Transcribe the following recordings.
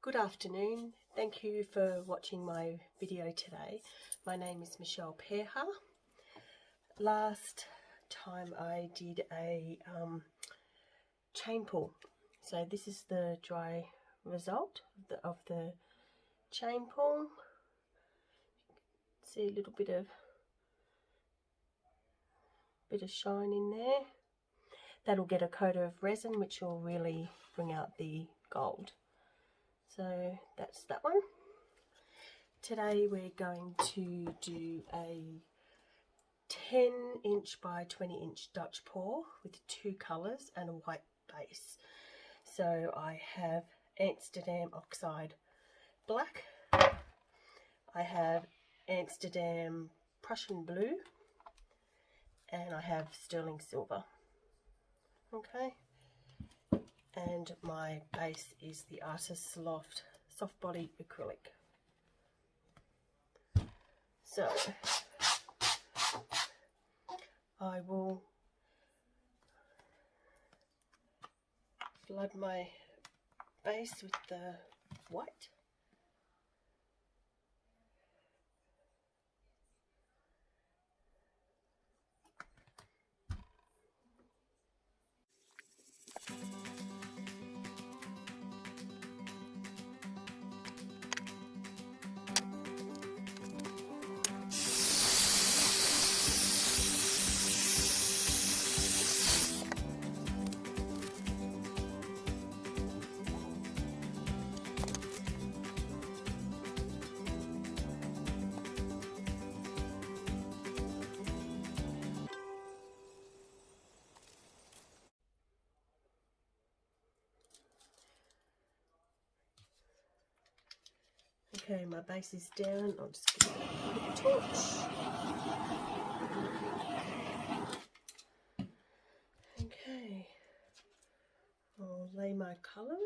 Good afternoon. Thank you for watching my video today. My name is Michelle Pearha. Last time I did a chain pull. So this is the dry result of the chain pull. See a little bit of shine in there. That'll get a coat of resin which will really bring out the gold. So that's that one. Today we're going to do a 10" by 20" Dutch pour with two colours and a white base. So I have Amsterdam Oxide Black, I have Amsterdam Prussian Blue, and I have Sterling Silver. Okay, and my base is the Artist Loft Soft Body Acrylic. So I will flood my base with the white. Okay, my base is down. I'll just give it a torch. Okay, I'll lay my colours.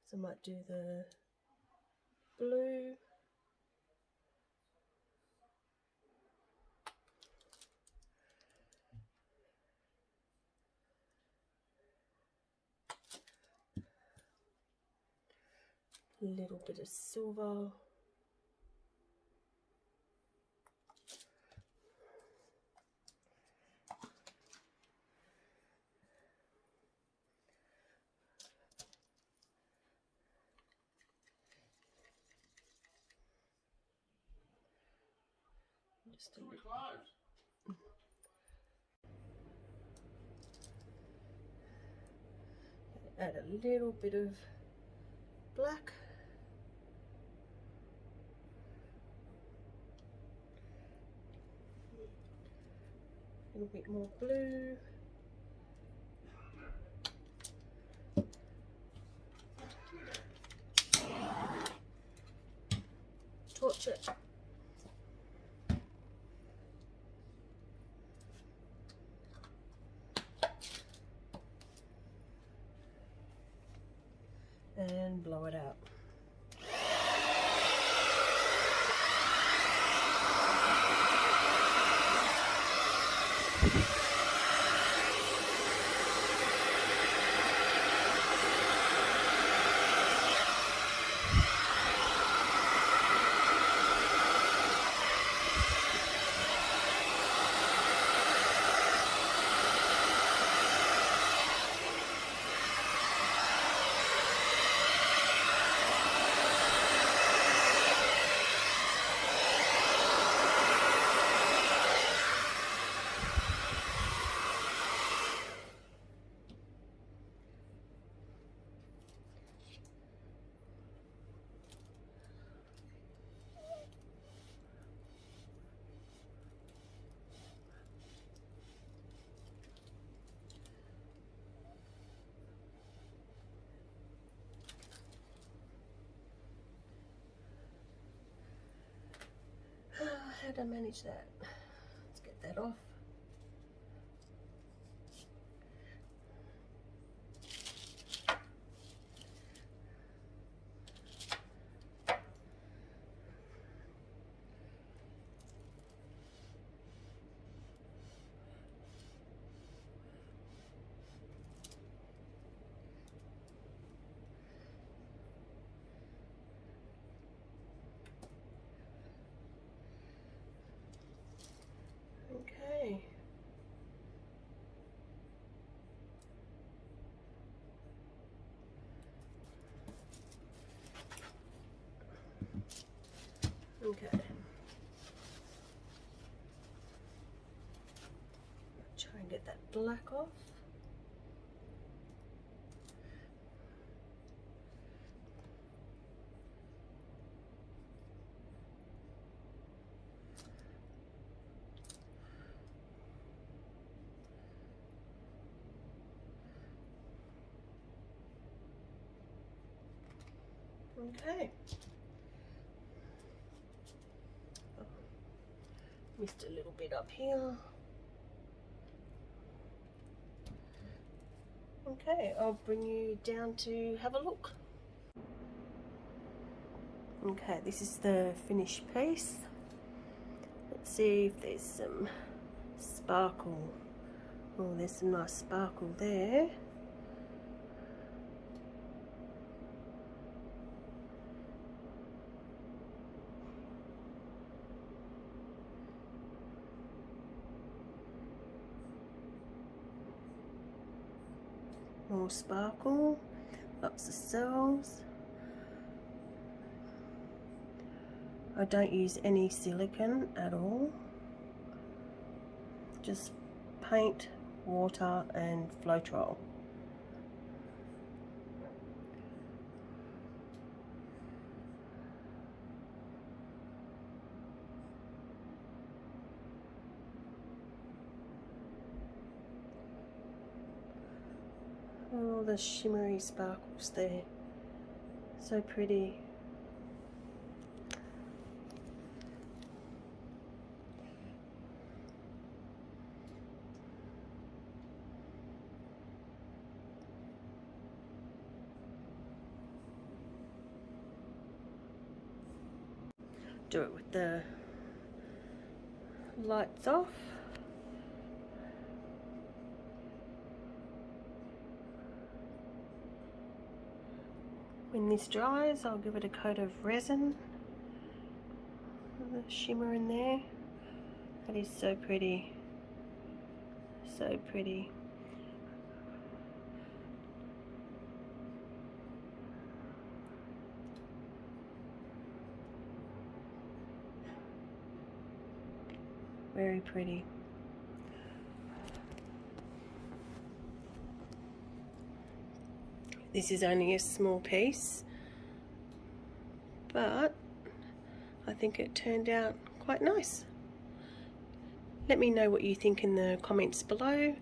So I might do the blue, a little bit of silver, just a little. Add a little bit of black. A little bit more blue. Torch it. And blow it out. How did I manage that? Let's get that off. black off. Okay. Oh, missed a little bit up here. Okay, I'll bring you down to have a look. Okay, this is the finished piece. Let's see if there's some sparkle. Oh, there's some nice sparkle there. More sparkle, lots of cells. I don't use any silicone at all. Just paint, water and Floetrol. All the shimmery sparkles there. So pretty. Do it with the lights off. When this dries, I'll give it a coat of resin. The shimmer in there. That is so pretty. So pretty. Very pretty. This is only a small piece, but I think it turned out quite nice. Let me know what you think in the comments below.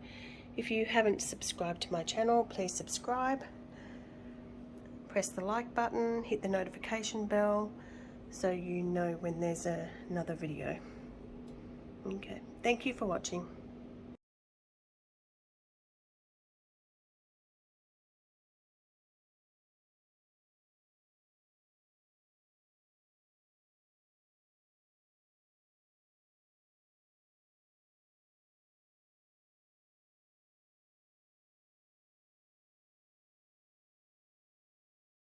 If you haven't subscribed to my channel, please subscribe. Press the like button, hit the notification bell so you know when there's another video. Okay, thank you for watching.